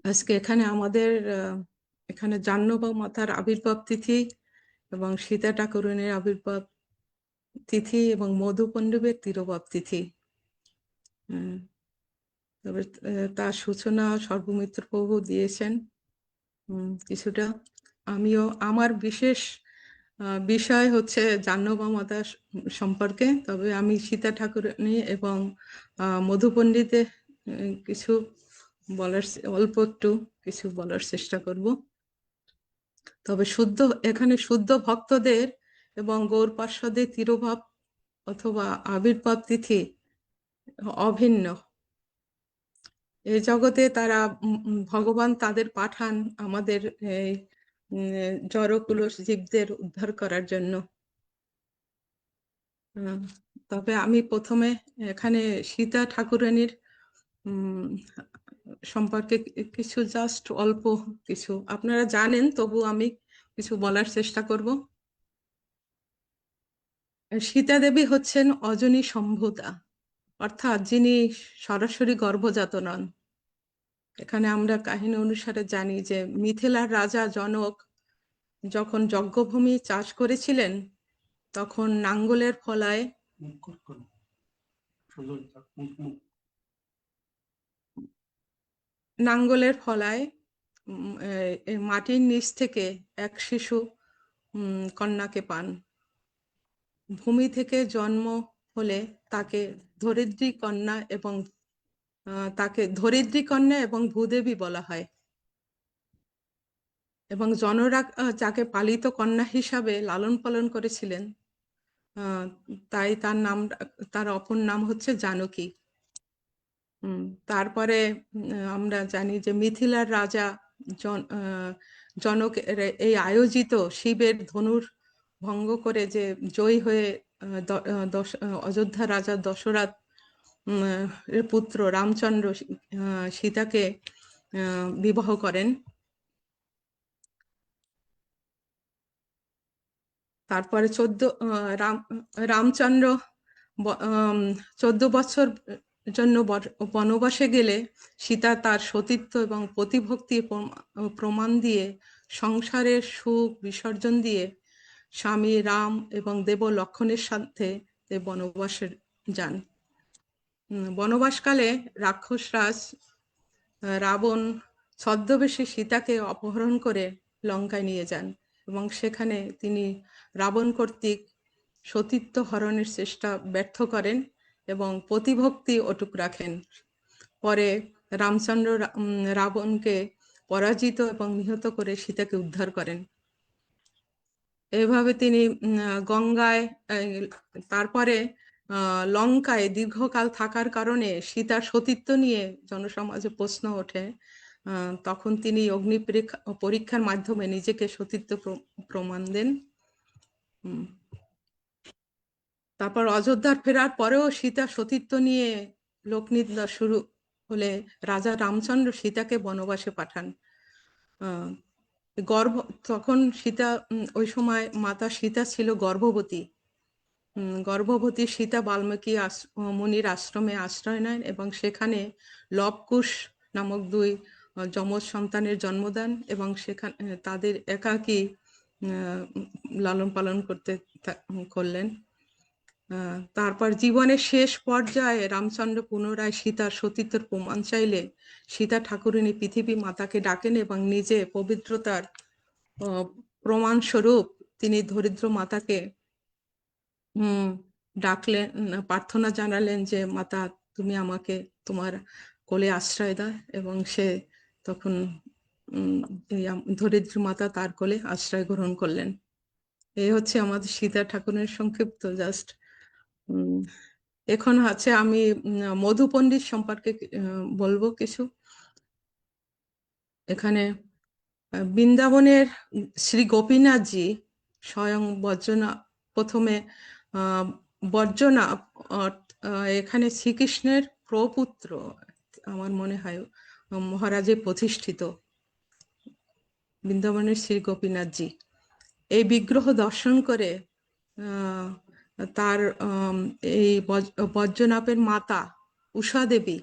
আজকে এখানে আমাদের এখানে জাহ্নবী মাতার আবির্ভাব তিথি এবং সীতা ঠাকুরানীর আবির্ভাব তিথি এবং মধু পণ্ডবের তিরোভাব তিথি। উম, তবে তার সূচনা সর্বমিত্র প্রভু দিয়েছেন কিছুটা। আমিও আমার বিশেষ বিষয় হচ্ছে জাহ্নবী মাতা সম্পর্কে, তবে আমি সীতা ঠাকুরানী এবং মধু পণ্ডিতের কিছু বলার অল্প একটু কিছু বলার চেষ্টা করব। তবে এখানে শুদ্ধ ভক্তদের এবং গৌর পার্শ্বদের তিরোভাব অথবা আবির্ভাব তিথি অভিন্ন। এই জগতে তারা ভগবান তাদের পাঠান আমাদের এই জড়কুলস জীবদের উদ্ধার করার জন্য। তবে আমি প্রথমে এখানে সীতা ঠাকুরানীর সম্পর্কে কিছু জাস্ট অল্প কিছু আপনারা জানেন, তবু আমি কিছু বলার চেষ্টা করব। সীতা দেবী হচ্ছেন অজনী সম্ভূতা, অর্থাৎ যিনি সরাসরি গর্ভজাত নন। এখানে আমরা কাহিনী অনুসারে জানি যে মিথিলার রাজা জনক যখন যজ্ঞভূমি চাষ করেছিলেন, তখন নাঙ্গলের ফলায় মাটির নিচ থেকে এক শিশু কন্যাকে পান। ভূমি থেকে জন্ম হলে তাকে ধরিত্রী কন্যা এবং ভূদেবী বলা হয়, এবং জনরা যাকে পালিত কন্যা হিসাবে লালন পালন করেছিলেন, তাই তার অপর নাম হচ্ছে জানকী। তারপরে আমরা জানি যে মিথিলার রাজা জনক এই আয়োজিত শিবের ধনুর ভঙ্গ করে যে জয়ী হয়ে অযোধ্যা রাজা দশরথ এর পুত্র রামচন্দ্র সীতাকে বিবাহ করেন। তারপরে রামচন্দ্র 14 বছর জন্য বনবাসে গেলে সীতা তার সতীত্ব এবং প্রতিভক্তি প্রমাণ দিয়ে সংসারের সুখ বিসর্জন দিয়ে স্বামী রাম এবং দেব লক্ষণের সাথে বনবাসে যান। বনবাসকালে রাক্ষসরাজ রাবণ ছদ্মবেশে সীতাকে অপহরণ করে লঙ্কায় নিয়ে যান, এবং সেখানে তিনি রাবণ কর্তৃক সতীত্ব হরণের চেষ্টা ব্যর্থ করেন এবং প্রতিভক্তি অটুট রাখেন। পরে রামচন্দ্র রাবণকে পরাজিত এবং নিহত করে সীতাকে উদ্ধার করেন। এভাবে তিনি গঙ্গায় তারপরে লঙ্কায় দীর্ঘকাল থাকার কারণে সীতার সতীত্ব নিয়ে জনসমাজে প্রশ্ন ওঠে। তখন তিনি অগ্নি পরীক্ষার মাধ্যমে নিজেকে সতীত্ব প্রমাণ দেন। তারপর অযোধ্যার ফেরার পরেও সীতা সতীত্ব নিয়ে লোকনিন্দা শুরু হলে রাজা রামচন্দ্র সীতাকে বনবাসে পাঠান। তখন সীতা, ওই সময় মাতা সীতা ছিল গর্ভবতী। গর্ভবতী সীতা বাল্মীকি মুনির আশ্রমে আশ্রয় নেন এবং সেখানে লবকুশ নামক 2 যমজ সন্তানের জন্ম দেন, এবং সেখানে তাদের একাকী লালন পালন করলেন। তারপর জীবনের শেষ পর্যায়ে রামচন্দ্র পুনরায় সীতার সতীত্বের প্রমাণ চাইলে সীতা ঠাকুরানী পৃথিবী মাতাকে ডাকেন এবং নিজে পবিত্রতার প্রমাণ স্বরূপ তিনি ধরিত্র মাতাকে ডাকলেন, প্রার্থনা জানালেন যে মাতা তুমি আমাকে তোমার কোলে আশ্রয় দাও, এবং সে তখন ধরিত্রী মাতা তার কোলে আশ্রয় গ্রহণ করলেন। এই হচ্ছে আমাদের সীতা ঠাকুরের সংক্ষিপ্ত জাস্ট। এখন আছে আমি মধু পণ্ডিত সম্পর্কে বলবো কিছু। এখানে বৃন্দাবনের শ্রী গোপীনাথজি স্বয়ং প্রথমে বর্জনাভ এখানে শ্রীকৃষ্ণের প্রপুত্র, আমার মনে হয় মহারাজে প্রতিষ্ঠিত বৃন্দাবনের শ্রী গোপীনাথজি এই বিগ্রহ দর্শন করে তার এই বর্জনাভের মাতা উষা দেবী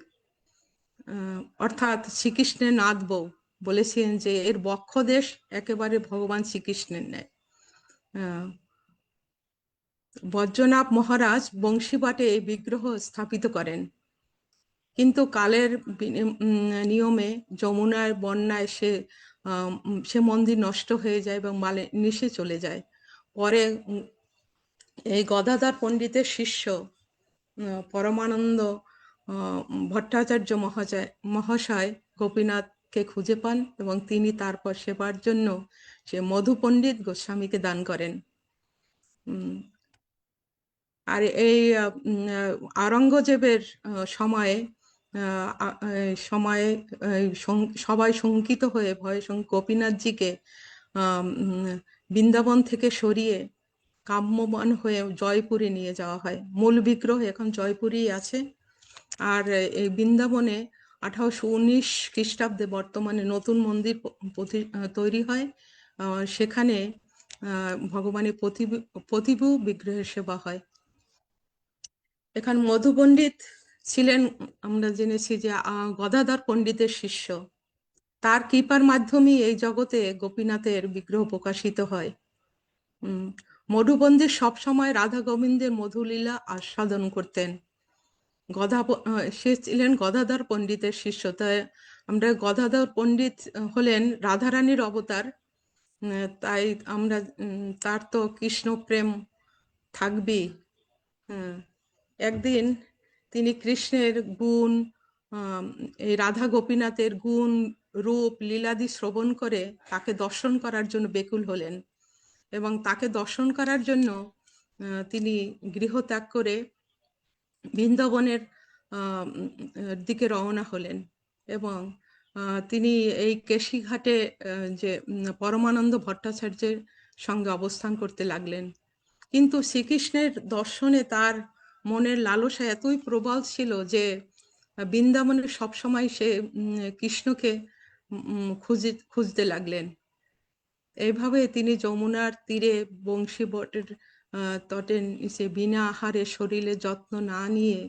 অর্থাৎ শ্রীকৃষ্ণের নাথ বউ বলেছেন যে এর বক্ষদেশ একেবারে ভগবান শ্রীকৃষ্ণের ন্যায়। বজ্রনাভ মহারাজ বংশীবাটে এই বিগ্রহ স্থাপিত করেন, কিন্তু কালের নিয়মে যমুনার বন্যায় সে মন্দির নষ্ট হয়ে যায় এবং নিশে চলে যায়। পরে এই গদাধর পণ্ডিতের শিষ্য পরমানন্দ ভট্টাচার্য মহাশয় গোপীনাথকে খুঁজে পান এবং তিনি তারপর সেবার জন্য সে মধু পণ্ডিত গোস্বামীকে দান করেন। আর এই আওরঙ্গজেবের সময়ে সবাই শঙ্কিত হয়ে ভয়ে গোপীনাথজিকে বৃন্দাবন থেকে সরিয়ে কাম্যবান হয়ে জয়পুরে নিয়ে যাওয়া হয়। মূল বিগ্রহ এখন জয়পুরেই আছে। আর এই বৃন্দাবনে 1819 খ্রিস্টাব্দে বর্তমানে নতুন মন্দির তৈরি হয়। সেখানে ভগবানের প্রতিভু বিগ্রহের সেবা হয়। এখানে মধু পণ্ডিত ছিলেন, আমরা জেনেছি যে গদাধর পণ্ডিতের শিষ্য। তার কৃপার মাধ্যমে এই জগতে গোপীনাথের বিগ্রহ প্রকাশিত হয়। মধু পণ্ডিত সবসময় রাধা গোবিন্দের মধুলীলা আস্বাদন করতেন। সে ছিলেন গদাধর পণ্ডিতের শিষ্য। তাই আমরা গদাধর পণ্ডিত হলেন রাধারানীর অবতার। তাই আমরা তার তো কৃষ্ণ প্রেম থাকবেই। একদিন তিনি কৃষ্ণের গুণ, এই রাধা গোপীনাথের গুণ রূপ লীলাদি শ্রবণ করে তাকে দর্শন করার জন্য বেকুল হলেন এবং তাকে দর্শন করার জন্য তিনি গৃহ ত্যাগ করে বৃন্দাবনের দিকে রওনা হলেন এবং তিনি এই কেশিঘাটে যে পরমানন্দ ভট্টাচার্যের সঙ্গে অবস্থান করতে লাগলেন। কিন্তু শ্রীকৃষ্ণের দর্শনে তার মনের লালসা এতই প্রবল ছিল যে বৃন্দাবনে সবসময় সে কৃষ্ণকে খুঁজতে লাগলেন। এইভাবে তিনি যমুনার তীরে বংশী বটের তটে সে বিনা আহারে শরীরে যত্ন না নিয়ে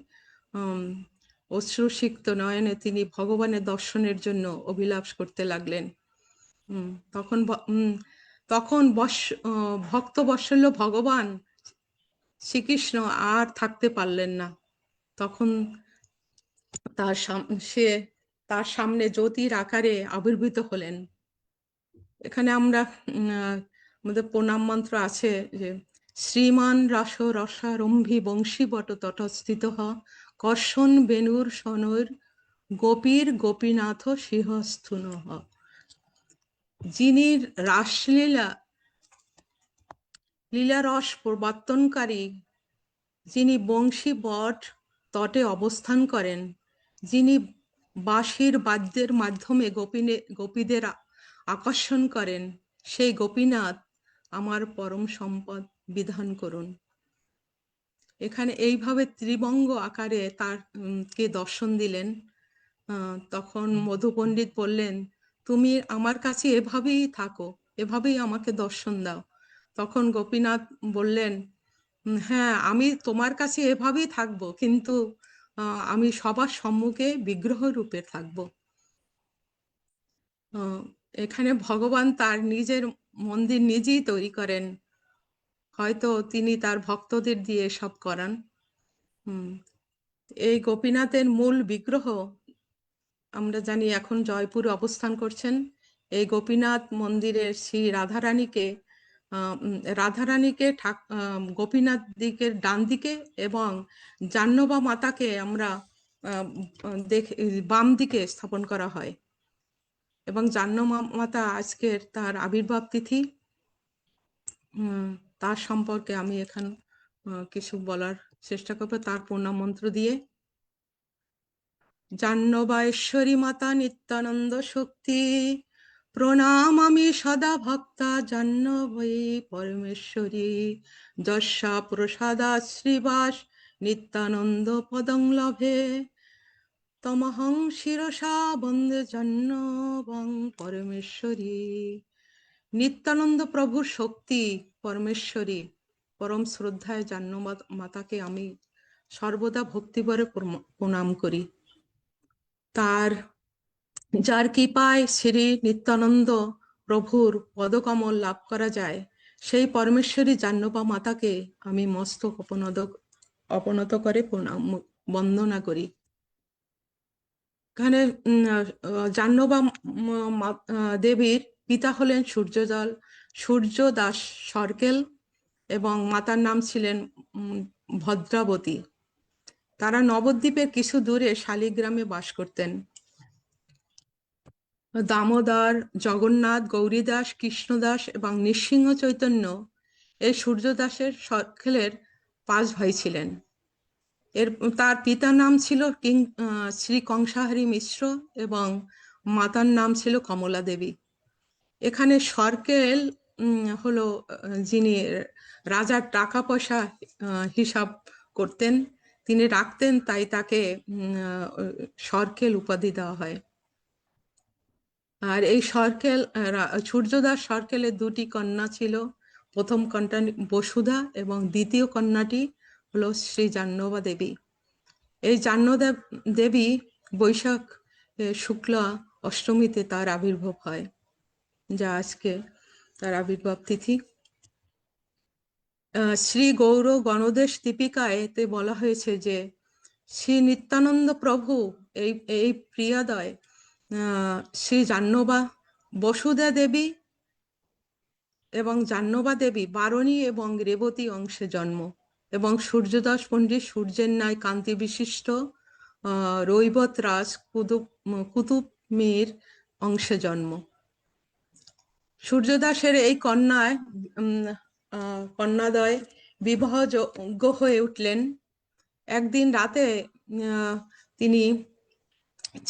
অশ্রুসিক্ত নয়নে তিনি ভগবানের দর্শনের জন্য অভিলাষ করতে লাগলেন। তখন ভক্ত বৎসল্য ভগবান শ্রীকৃষ্ণ আর থাকতে পারলেন না। তখন তার সামনে জ্যোতির আকারে আবির্ভূত হলেন। এখানে আমরা আমাদের প্রণাম মন্ত্র আছে যে শ্রীমান রাস রসারম্ভী বংশী বট তটস্থিত কর্ষণ বেনুর সনৈর গোপীর গোপীনাথ সিংহস্থুন। যিনি লীলারস প্রবর্তনকারী, যিনি বংশী বট তটে অবস্থান করেন, যিনি বাঁশির বাদ্যের মাধ্যমে গোপীদের আকর্ষণ করেন, সেই গোপীনাথ আমার পরম সম্পদ বিধান করুন। এখানে এইভাবে ত্রিবঙ্গ আকারে তারকে দর্শন দিলেন। তখন মধু পণ্ডিত বললেন, তুমি আমার কাছে এভাবেই থাকো, এভাবেই আমাকে দর্শন দাও। তখন গোপীনাথ বললেন, হ্যাঁ, আমি তোমার কাছে এভাবেই থাকবো, কিন্তু আমি সবার সম্মুখে বিগ্রহ রূপে থাকবো। এখানে ভগবান তার নিজের মন্দির নিজেই তৈরি করেন, হয়তো তিনি তার ভক্তদের দিয়ে সব করান। এই গোপীনাথের মূল বিগ্রহ আমরা জানি এখন জয়পুরে অবস্থান করছেন। এই গোপীনাথ মন্দিরের শ্রী রাধারানীকে গোপীনাথ দিকের ডান দিকে এবং জাহ্নবা মাতাকে আমরা বাম দিকে স্থাপন করা হয় এবং জাহ্নবা মাতা আজকের তার আবির্ভাব তিথি। তার সম্পর্কে আমি এখন কিছু বলার চেষ্টা করবো তার প্রণাম মন্ত্র দিয়ে। জাহ্নবাঈশ্বরী মাতা নিত্যানন্দ শক্তি, প্রণাম আমি সদা ভক্তা জাহ্নবী পরমেশ্বরী, যস্যা প্রসাদা শ্রীবাস নিত্যানন্দ পদং লভে, তমহং শিরসা বন্দে জাহ্নবং পরমেশ্বরী। নিত্যানন্দ প্রভুর শক্তি পরমেশ্বরী পরম শ্রদ্ধায় জাহ্নবী মাতাকে আমি সর্বদা ভক্তিভরে প্রণাম করি। তার যার কৃপায় শ্রী নিত্যানন্দ প্রভুর পদকমল লাভ করা যায়, সেই পরমেশ্বরী জাহ্নবা মাতাকে আমি মস্তক অপনত করে প্রণাম বন্দনা করি। এখানে জাহ্নবা দেবীর পিতা হলেন সূর্যদাস সরকেল এবং মাতার নাম ছিলেন ভদ্রাবতী। তারা নবদ্বীপের কিছু দূরে শালিগ্রামে বাস করতেন। দামোদর, জগন্নাথ, গৌরীদাস, কৃষ্ণদাস এবং নৃসিংহ চৈতন্য এই সূর্যদাসের সরকেলের 5 ভাই ছিলেন। তার পিতার নাম ছিল শ্রী কংসাহারী মিশ্র এবং মাতার নাম ছিল কমলা দেবী। এখানে সরকেল হলো যিনি রাজার টাকা পয়সা হিসাব করতেন, তিনি রাখতেন, তাই তাকে সরকেল উপাধি দেওয়া হয়। আর এই সূর্যদাস সরকেলের 2টি কন্যা ছিল। প্রথম কন্যাটি বসুধা এবং দ্বিতীয় কন্যাটি হলো শ্রী জাহ্নবা দেবী। এই জাহ্নবা দেবী বৈশাখ শুক্লা অষ্টমীতে তার আবির্ভাব হয়, যা আজকে তার আবির্ভাব তিথি। শ্রী গৌর গণদেশ দীপিকায় এতে বলা হয়েছে যে শ্রী নিত্যানন্দ প্রভু এই প্রিয়াদয় শ্রী জাহ্নবা, বসুধা দেবী এবং জাহ্নবা দেবী বারণী এবং রেবতী অংশে জন্ম, এবং সূর্যদাস পণ্ডিত সূর্যের ন্যায় কান্তি বিশিষ্ট রৈবত রাজ কুতুব মীর অংশে জন্ম। সূর্যদাসের এই কন্যাদ্বয় বিবাহযোগ্য হয়ে উঠলেন। একদিন রাতে তিনি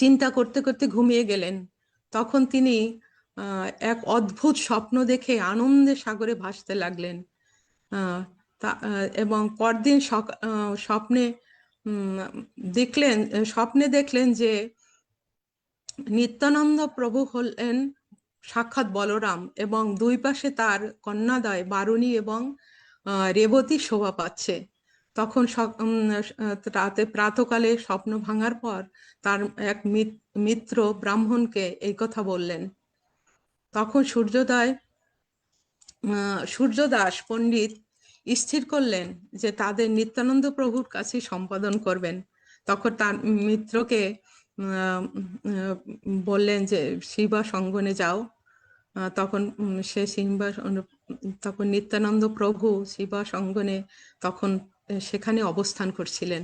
চিন্তা করতে করতে ঘুমিয়ে গেলেন। তখন তিনি এক অদ্ভুত স্বপ্ন দেখে আনন্দে সাগরে ভাসতে লাগলেন। এবং পরদিন স্বপ্নে দেখলেন যে নিত্যানন্দ প্রভু হলেন সাক্ষাৎ বলরাম এবং 2 পাশে তার কন্যাদ্বয় বারুণী এবং রেবতী শোভা পাচ্ছে। তখন রাতে প্রাতকালে স্বপ্ন ভাঙার পর তার এক মিত্র ব্রাহ্মণকে এই কথা বললেন। তখন সূর্যদাস পণ্ডিত স্থির করলেন যে তাদের নিত্যানন্দ প্রভুর কাছে সম্পাদন করবেন। তখন তার মিত্রকে বললেন যে শিবা সঙ্গনে যাও। তখন তখন নিত্যানন্দ প্রভু শিবা সঙ্গনে সেখানে অবস্থান করছিলেন।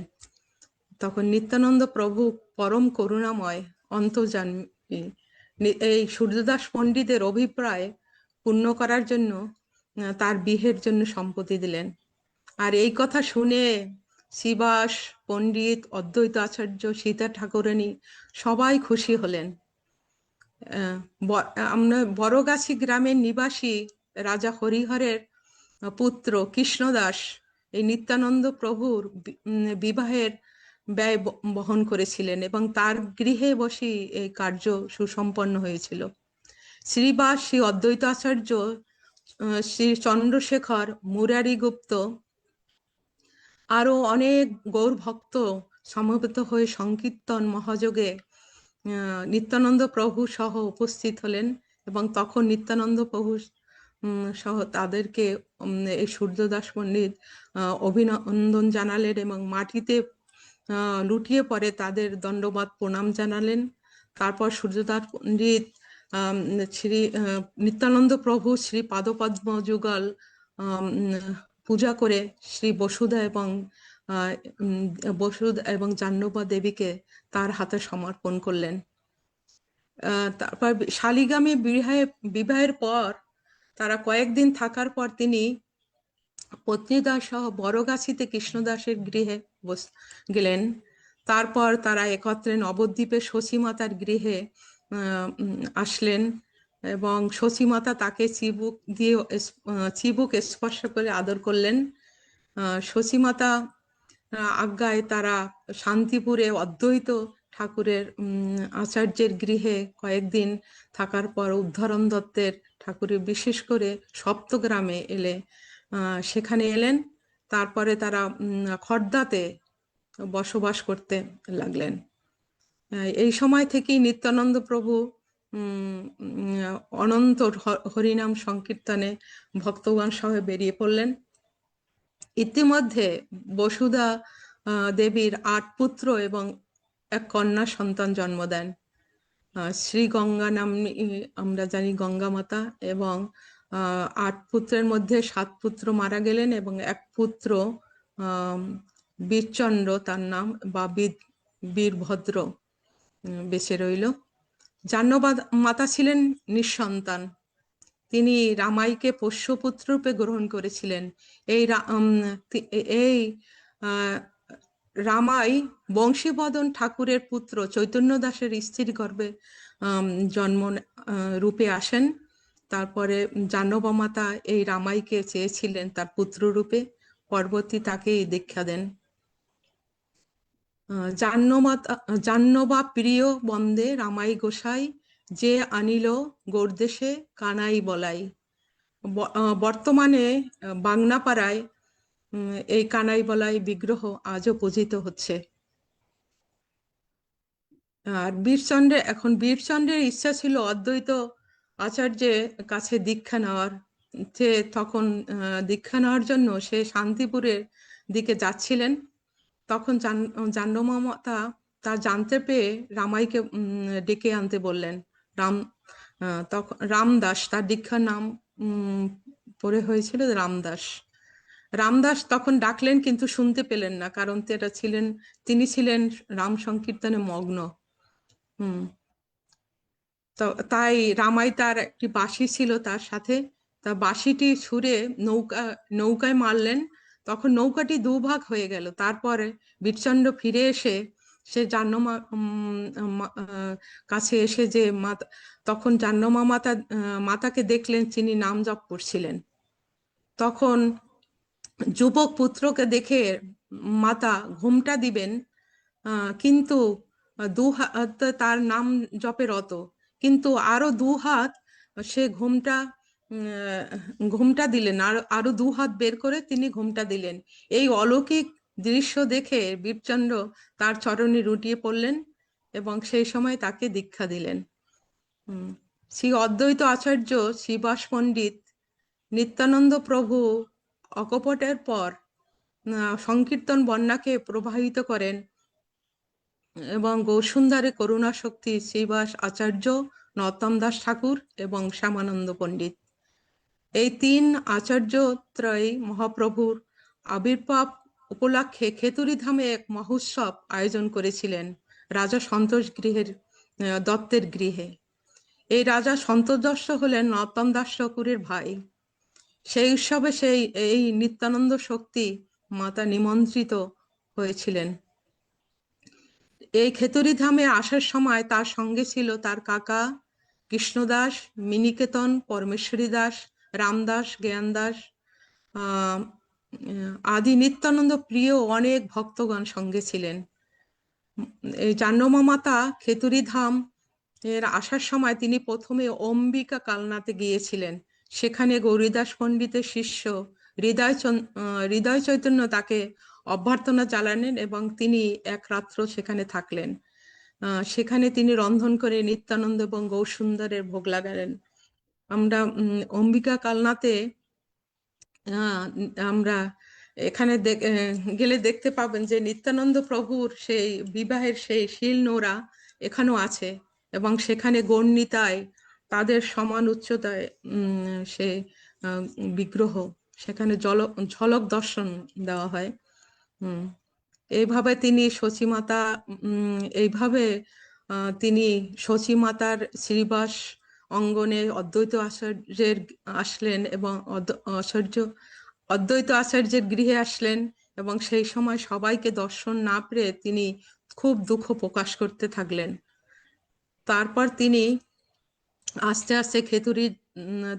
তখন নিত্যানন্দ প্রভু পরম করুণাময় অন্তর্যামী এই সূর্যদাস পণ্ডিতের অভিপ্রায় পূর্ণ করার জন্য তার বিয়ের জন্য সম্পত্তি দিলেন। আর এই কথা শুনে শিবাস পণ্ডিত, অদ্বৈত আচার্য, সীতা ঠাকুরানী সবাই খুশি হলেন। আমরা বড়গাছি গ্রামের নিবাসী রাজা হরিহরের পুত্র কৃষ্ণদাস এই নিত্যানন্দ প্রভুর বিবাহের ব্যয় বহন করেছিলেন এবং তার গৃহে বসে এই কার্য সুসম্পন্ন হয়েছিল। শ্রীবাস, শ্রী অদ্বৈত আচার্য, শ্রী চন্দ্রশেখর, মুরারি গুপ্ত আরো অনেক গৌর ভক্ত সমবেত হয়ে সংকীর্তন মহাযোগে নিত্যানন্দ প্রভু সহ উপস্থিত হলেন এবং তখন নিত্যানন্দ প্রভু সহ তাদেরকে এই সূর্যদাস পণ্ডিত অভিনন্দন জানালেন এবং মাটিতে লুটিয়ে পড়ে তাদের দণ্ডবাদ প্রণাম জানালেন। তারপর সূর্যদাস পণ্ডিত শ্রী নিত্যানন্দ প্রভু শ্রী পাদপদ্ম যুগল পূজা করে শ্রী বসুধা এবং জাহ্নবা দেবীকে তার হাতে সমর্পণ করলেন। তারপর শালিগ্রামে বিবাহের পর তারা কয়েকদিন থাকার পর তিনি পত্নীদাস সহ বড়গাছিতে কৃষ্ণদাসের গৃহে গেলেন। তারপর তারা একত্রে নবদ্বীপে শশীমাতার গৃহে আসলেন এবং শশীমাতা তাকে চিবুক স্পর্শ করে আদর করলেন। শশীমাতা আজ্ঞায় তারা শান্তিপুরে অদ্বৈত ঠাকুরের আচার্যের গৃহে কয়েকদিন থাকার পর উদ্ধরণ দত্তের ঠাকুরের বিশেষ করে সপ্তগ্রামে সেখানে এলেন। তারপরে তারা খর্দাতে বসবাস করতে লাগলেন। এই সময় থেকেই নিত্যানন্দ প্রভু অনন্ত হরিনাম সংকীর্তনে ভক্তগণ সহ বেরিয়ে পড়লেন। ইতিমধ্যে বসুধা দেবীর ৮ পুত্র এবং এক কন্যা সন্তান জন্ম দেন। শ্রী গঙ্গা নাম আমরা জানি গঙ্গা মাতা, এবং ৮ পুত্রের মধ্যে ৭ পুত্র মারা গেলেন এবং এক পুত্র বীরচন্দ্র তার নাম, বা বীরভদ্র বেঁচে রইল। জাহ্নবী মাতা ছিলেন নিঃসন্তান। তিনি রামাইকে পোষ্যপুত্র রূপে গ্রহণ করেছিলেন। এই রামাই বংশীবদন ঠাকুরের পুত্র চৈতন্য দাসের স্ত্রীর গর্ভে জন্ম রূপে আসেন। তারপরে জাহ্নবী মাতা এই রামাইকে চেয়েছিলেন তার পুত্র রূপে, পরবর্তী তাকে দীক্ষা দেন। জাহ্নবা প্রিয় বন্দে রামাই গোসাই, যে আনিল গোরদেশে কানাই বলাই। বর্তমানে বাংনাপাড়ায় এই কানাই বলাই বিগ্রহ আজও পূজিত হচ্ছে। আর বীরচন্দ্রের ইচ্ছা ছিল অদ্বৈত আচার্যের কাছে দীক্ষা নেওয়ার। তখন দীক্ষা নেওয়ার জন্য সে শান্তিপুরের দিকে যাচ্ছিলেন। তখন জাহ্নবী মাতা তা জানতে পেয়ে রামাইকে ডেকে আনতে বললেন। তখন রামদাস তার দীক্ষার নাম পড়ে হয়েছিল রামদাস। রামদাস তখন ডাকলেন কিন্তু শুনতে পেলেন না, কারণ তিনি ছিলেন রাম সংকীর্তনে মগ্ন। তাই রামাই তার একটি বাঁশি ছিল তার সাথে, তা বাঁশিটি ছুঁড়ে নৌকায় মারলেন। তখন নৌকাটি দুভাগ হয়ে গেল। তারপরে বীরচন্দ্র ফিরে এসে সে কাছে এসে যে তখন জাহ্নবী মাতাকে দেখলেন তিনি নাম জপ করছিলেন। তখন যুবক পুত্রকে দেখে মাতা ঘুমটা দিবেন, কিন্তু তার নাম জপে রত, কিন্তু আরো 2 হাত সে ঘুমটা দিলেন, আরো 2 হাত বের করে তিনি ঘুমটা দিলেন। এই অলৌকিক দৃশ্য দেখে বীরচন্দ্র তার চরণে লুটিয়ে পড়লেন এবং সেই সময় তাকে দীক্ষা দিলেন। শ্রী অদ্বৈত আচার্য শ্রীবাস পণ্ডিত নিত্যানন্দ প্রভু অকপটের পর সংকীর্তন বন্যাকে প্রবাহিত করেন এবং গৌরসুন্দরে করুণা শক্তি শ্রীবাস আচার্য, নরোত্তম দাস ঠাকুর এবং শ্যামানন্দ পণ্ডিত, এই 3 আচার্যত্রয় মহাপ্রভুর আবির্ভাব উপলক্ষে খেতুরিধামে এক মহোৎসব আয়োজন করেছিলেন রাজা সন্তোষ দত্তের গৃহে। এই রাজা সন্তোষ দত্ত হলেন নরোত্তম দাস ঠাকুরের ভাই। সেই উৎসবে এই নিত্যানন্দ শক্তি মাতা নিমন্ত্রিত হয়েছিলেন। এই খেতুরিধামে আসার সময় তার সঙ্গে ছিল তার কাকা কৃষ্ণদাস, মিনিকেতন, পরমেশ্বরী দাস, রামদাস, জ্ঞানদাস আদি নিত্যানন্দ প্রিয় অনেক ভক্তগণ সঙ্গে ছিলেন। এই জাহ্নবী মাতা খেতুরিধাম এর আসার সময় তিনি প্রথমে অম্বিকা কালনাতে গিয়েছিলেন। সেখানে গৌরীদাস পণ্ডিতের শিষ্য হৃদয় চৈতন্য তাকে অভ্যর্থনা জানালেন এবং তিনি এক রাত্র সেখানে থাকলেন। সেখানে তিনি রন্ধন করে নিত্যানন্দ এবং গৌরসুন্দরের ভোগ লাগালেন। আমরা অম্বিকা কালনাতে আমরা এখানে গেলে দেখতে পাবেন যে নিত্যানন্দ প্রভুর সেই বিবাহের সেই শিল নোড়া এখানেও আছে, এবং সেখানে গণ্ডিতায় তাদের সমান উচ্চতায় সে বিগ্রহ, সেখানে ঝলক দর্শন দেওয়া হয়। এইভাবে তিনি শচীমাতা তিনি শচীমাতার শ্রীবাস অঙ্গনে অদ্বৈত আচার্যের আসলেন এবং অদ্বৈত আচার্যের গৃহে আসলেন, এবং সেই সময় সবাইকে দর্শন না পেয়ে তিনি খুব দুঃখ প্রকাশ করতে থাকলেন। তারপর তিনি আস্তে আস্তে খেতুরি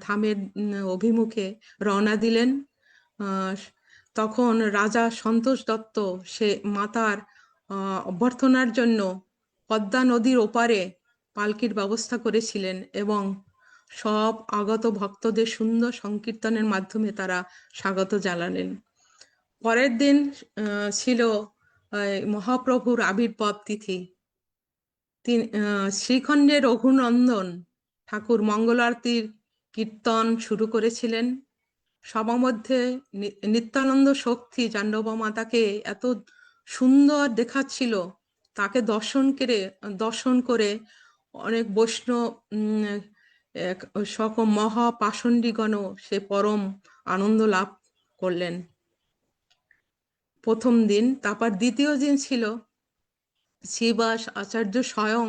ধামের অভিমুখে রওনা দিলেন। তখন রাজা সন্তোষ দত্ত সে মাতার অভ্যর্থনার জন্য পদ্মা নদীর ওপারে পালকির ব্যবস্থা করেছিলেন এবং সব আগত ভক্তদের সুন্দর সংকীর্তনের মাধ্যমে তারা স্বাগত জানালেন। পরের দিন ছিল মহাপ্রভুর আবির্ভাব তিথি। শ্রীখণ্ডে রঘুনন্দন ঠাকুর মঙ্গল আরতির কীর্তন শুরু করেছিলেন। সবার মধ্যে নিত্যানন্দ শক্তি জাহ্নবী মাতাকে এত সুন্দর দেখাচ্ছিল, তাকে দর্শন করে অনেক বৈষ্ণব সকল মহাপাষণ্ডীগণও সে পরম আনন্দ লাভ করলেন প্রথম দিন। তারপর দ্বিতীয় দিন ছিল শ্রীবাস আচার্য স্বয়ং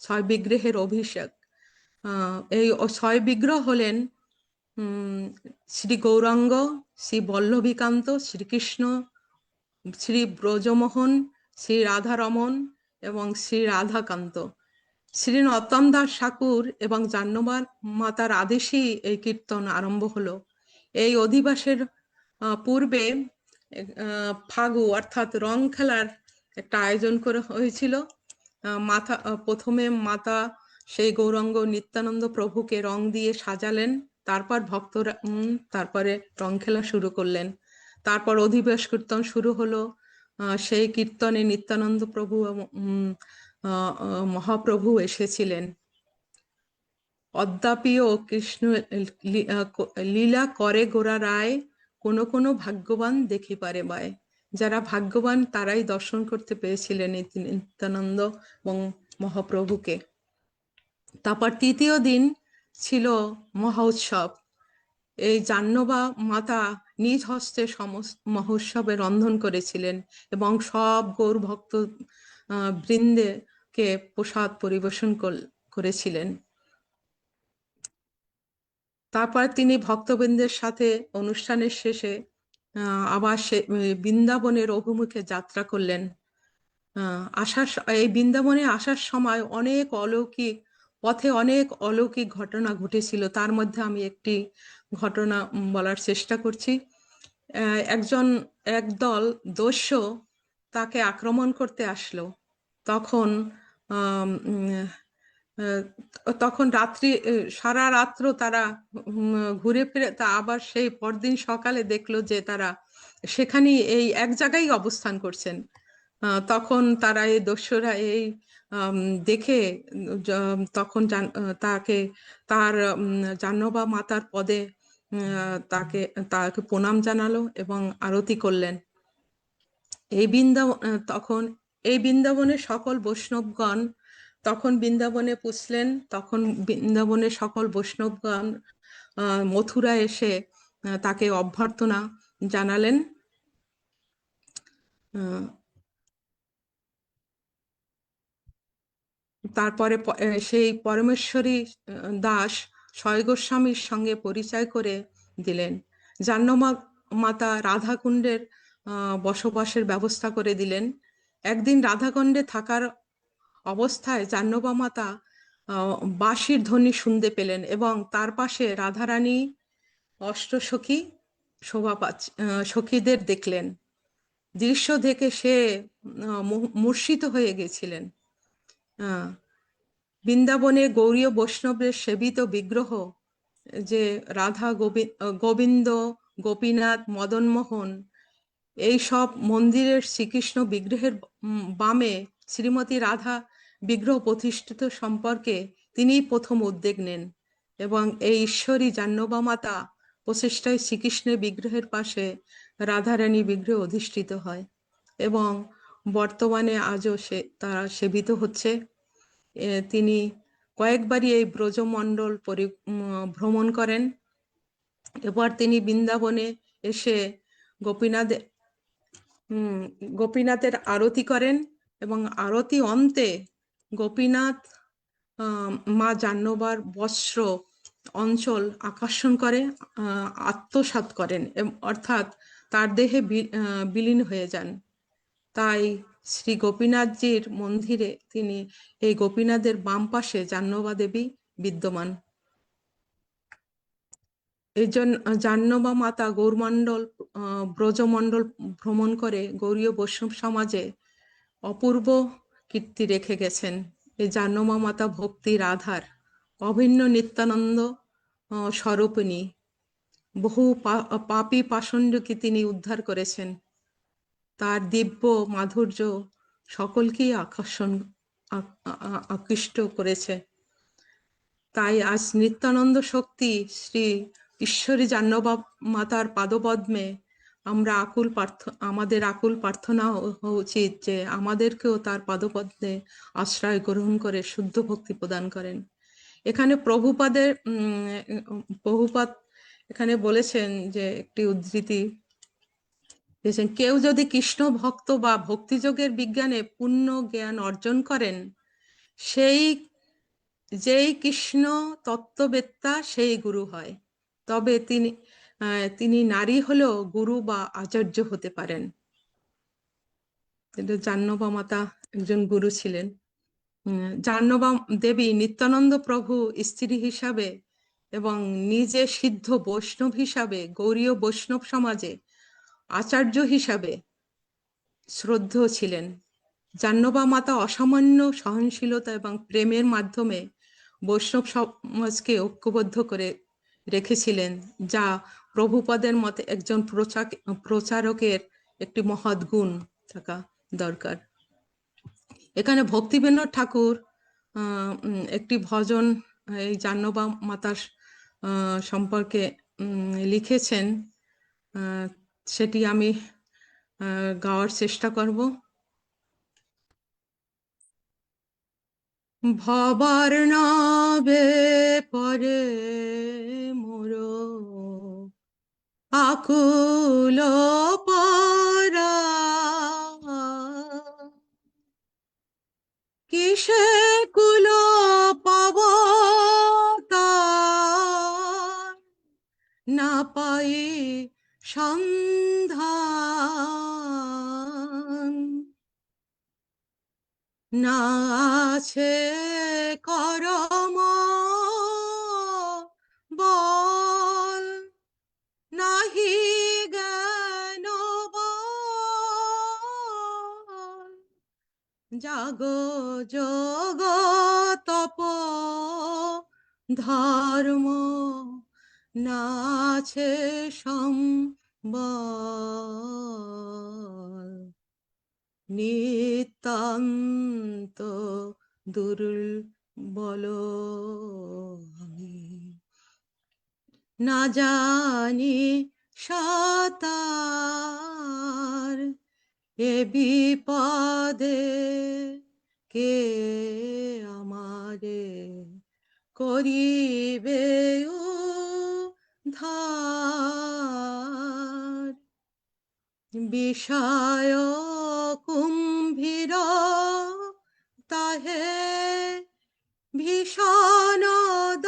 6 বিগ্রহের অভিষেক। এই 6 বিগ্রহ হলেন শ্রী গৌরাঙ্গ, শ্রী বল্লভীকান্ত, শ্রীকৃষ্ণ, শ্রী ব্রজমোহন, শ্রী রাধারমন এবং শ্রী রাধাকান্ত। শ্রী নর্তম দাস ঠাকুর এবং জাহ্নবী মাতার আদেশেই এই কীর্তন আরম্ভ হলো। এই অধিবাসের পূর্বে ফাগু অর্থাৎ রং খেলার একটা আয়োজন করা হয়েছিল। প্রথমে মাতা সেই গৌরাঙ্গ নিত্যানন্দ প্রভুকে রং দিয়ে সাজালেন, তারপর ভক্তরা তারপরে রং খেলা শুরু করলেন। তারপর অধিবাস কীর্তন শুরু হলো। সেই কীর্তনে নিত্যানন্দ প্রভু মহাপ্রভু এসেছিলেন। অদ্যাপিও কৃষ্ণ লীলা করে গোরা রায়, কোনো কোনো ভাগ্যবান দেখি পারে বায়। যারা ভাগ্যবান তারাই দর্শন করতে পেরেছিলেন নিত্যানন্দ এবং মহাপ্রভুকে। তারপর তৃতীয় দিন ছিল মহা উৎসব। এই জাহ্নবী মাতা নিজ হস্তে সমস্ত মহোৎসবে রন্ধন করেছিলেন এবং সব গৌর ভক্ত বৃন্দকে প্রসাদ পরিবেশন করেছিলেন। তারপর তিনি ভক্তবৃন্দের সাথে অনুষ্ঠানের শেষে আবার বৃন্দাবনের অভিমুখে যাত্রা করলেন। এই বৃন্দাবনে আসার সময় পথে অনেক অলৌকিক ঘটনা ঘটেছিল। তার মধ্যে আমি একটি ঘটনা বলার চেষ্টা করছি। একদল দস্যু তাকে আক্রমণ করতে আসলো। তখন সারা রাত্র তারা ঘুরে ফিরে আবার সেই পরদিন সকালে দেখলো যে তারা সেখানেই এই এক জায়গায় অবস্থান করছেন। তখন তারা এই দস্যুরা এই দেখে তখন তার জাহ্নবী মাতার পদে তাকে প্রণাম জানালো এবং আরতি করলেন। এই বৃন্দাবনে সকল বৈষ্ণবগণ তখন বৃন্দাবনে পুষলেন। তখন বৃন্দাবনে সকল বৈষ্ণবগণ মথুরা এসে তাকে অভ্যর্থনা জানালেন। তারপরে সেই পরমেশ্বরী দাস স্বয় গোস্বামীর সঙ্গে পরিচয় করে দিলেন। জাহ্নবী মাতা রাধাকুণ্ডের বসবাসের ব্যবস্থা করে দিলেন। একদিন রাধাকুণ্ডে থাকার অবস্থায় জাহ্নবী মাতা বাঁশির ধ্বনি শুনতে পেলেন এবং তার পাশে রাধারানী অষ্টসখী সখীদের দেখলেন। দৃশ্য দেখে সে মূর্ছিত হয়ে গেছিলেন। বৃন্দাবনে গৌরীয় বৈষ্ণবের সেবিত বিগ্রহ যে রাধা গোবিন্দ, গোপীনাথ, মদনমোহন, এই সব মন্দিরের শ্রীকৃষ্ণ বিগ্রহের বামে শ্রীমতী রাধা বিগ্রহ প্রতিষ্ঠিত সম্পর্কে তিনিই প্রথম উদ্যোগ নেন এবং এই ঈশ্বরী জাহ্নবী মাতা প্রচেষ্টায় শ্রীকৃষ্ণের বিগ্রহের পাশে রাধারানী বিগ্রহ অধিষ্ঠিত হয় এবং বর্তমানে আজও তারা সেবিত হচ্ছে। তিনি কয়েকবারই এই ব্রজমণ্ডল ভ্রমণ করেন। এবার তিনি বৃন্দাবনে এসে গোপীনাথের আরতি করেন এবং আরতি অন্তে গোপীনাথ মা জাহ্নবীর বস্ত্র অঞ্চল আকর্ষণ করে আত্মসাৎ করেন, অর্থাৎ তার দেহে বিলীন হয়ে যান। তাই শ্রী গোপীনাথজির মন্দিরে এই গোপীনাথের বাম পাশে জাহ্নবী দেবী বিদ্যমান। এই জন্য জাহ্নবী মাতা গৌরমণ্ডল ব্রজমণ্ডল ভ্রমণ করে গৌরীয় বৈষ্ণব সমাজে অপূর্ব কীর্তি রেখে গেছেন। এই জাহ্নবী মাতা ভক্তি রাধার অভিন্ন নিত্যানন্দ স্বরূপিণী। বহু পাপী পাষণ্ডকে তিনি উদ্ধার করেছেন। তার দিব্য মাধুর্য সকলকেই আকর্ষণ আকৃষ্ট করেছে। তাই আজ নিত্যানন্দ শক্তি শ্রী ঈশ্বরী জাহ্নবী মাতার পাদপদ্মে আমরা আমাদের আকুল প্রার্থনা হওয়া উচিত যে আমাদেরকেও তার পাদপদ্মে আশ্রয় গ্রহণ করে শুদ্ধ ভক্তি প্রদান করেন। এখানে প্রভুপাদ এখানে বলেছেন যে একটি উদ্ধৃতি দিয়েছেন, কেউ যদি কৃষ্ণ ভক্ত বা ভক্তিযোগের বিজ্ঞানে পূর্ণ জ্ঞান অর্জন করেন, সেই যেই কৃষ্ণ তত্ত্ববেত্তা সেই গুরু হয়। তবে তিনি নারী হলেও গুরু বা আচার্য হতে পারেন। জাহ্নবী মাতা একজন গুরু ছিলেন। জাহ্নবী দেবী নিত্যানন্দ প্রভু স্ত্রী হিসাবে এবং নিজে সিদ্ধ বৈষ্ণব হিসাবে গৌড়ীয় বৈষ্ণব সমাজে আচার্য হিসাবে শ্রদ্ধেয় ছিলেন। জাহ্নবী মাতা অসামান্য সহনশীলতা এবং প্রেমের মাধ্যমে বৈষ্ণব সমাজকে ঐক্যবদ্ধ করে রেখেছিলেন, যা প্রভুপাদের মতে একজন প্রচারকের একটি মহৎ গুণ থাকা দরকার। এখানে ভক্তিবিনোদ ঠাকুর একটি ভজন এই জাহ্নবী মাতার সম্পর্কে লিখেছেন, সেটি আমি গাওয়ার চেষ্টা করব। ভবার নাবে পরে মোর আকুল পরা, কিসে কুল পাব তার না পাই সন্ধান, না আছে করম বল, নাহি জ্ঞান বল, জাগ যোগ তপ ধর্ম, না আছে সম্বল, নিতান্ত দুর্বল আমি, না জানি সাতার এ বিপদে কে আমারে করিবে উদ্ধার, বিষয় কুম্ভীর তাহে ভীষণ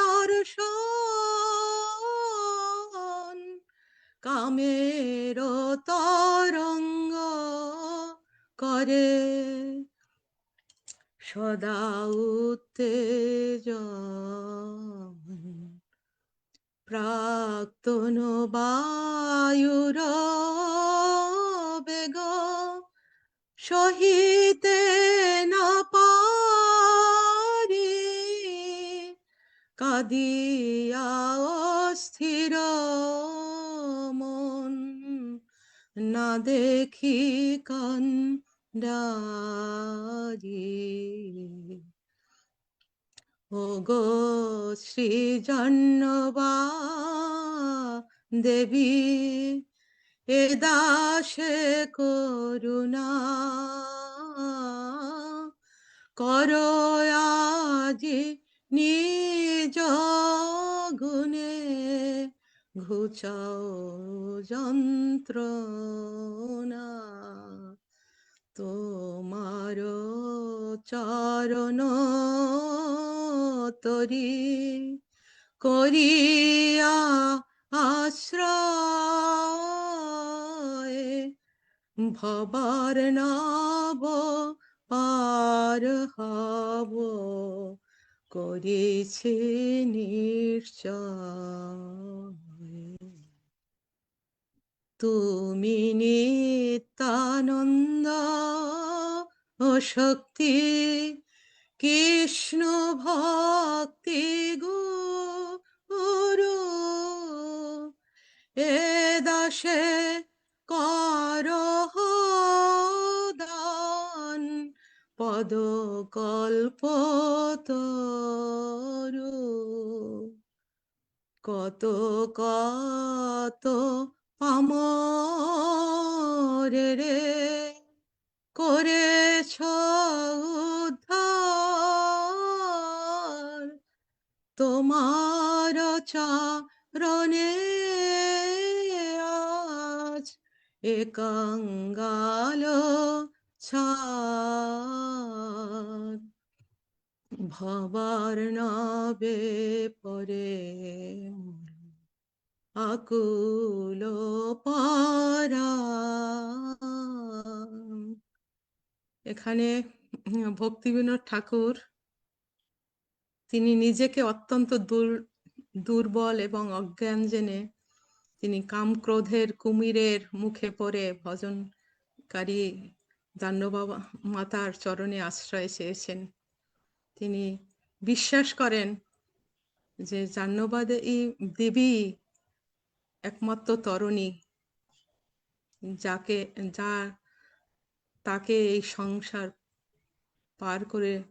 দর্শন, কামের তরঙ্গ করে সদা উত্তেজন, প্রাক্তন বায়ুর বেগ সহিতে না পারি, কাঁদিয়া অস্থির মন, না দেখি কান্ডারি, ও গো শ্রী জাহ্নবী দেবী এ দাসে করুণা, করো আজি নিজ গুণে ঘুচাও যন্ত্রণা, তোমার চরণ তরি করিয়া আশ্রয়, ভবার নাব পার হব করেছে নিশ্চয়, তুমি নিত্যানন্দ ও শক্তি কৃষ্ণ ভক্তি গুরু, এ দাসে কর দান পদ কল্পতরু কত কত পামরে রে করেছ উদ্ধার তোমার চরণে আজ এ কঙ্গাল ছাড় ভবার নবে পরে আকুল পরাণ। এখানে ভক্তিবিনোদ ঠাকুর তিনি নিজেকে অত্যন্ত দুর্বল এবং অজ্ঞান জেনে তিনি কামক্রোধের কুমিরের মুখে পড়ে ভজনকারী দান্যবাবা মাতার চরণে আশ্রয় চেয়েছেন। তিনি বিশ্বাস করেন যে জাহ্নবী দেবী একমাত্র তরণী, তাকে এই সংসার পার করে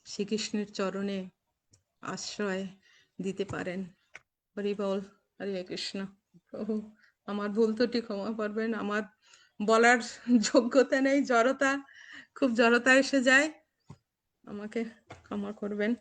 শ্রীকৃষ্ণের চরণে আশ্রয় দিতে পারেন। হরি বল, হরে কৃষ্ণ। প্রভু আমার ভুল ত্রুটি ক্ষমা করবেন, আমার বলার যোগ্যতা নেই, খুব জড়তা এসে যায়, আমাকে ক্ষমা করবেন।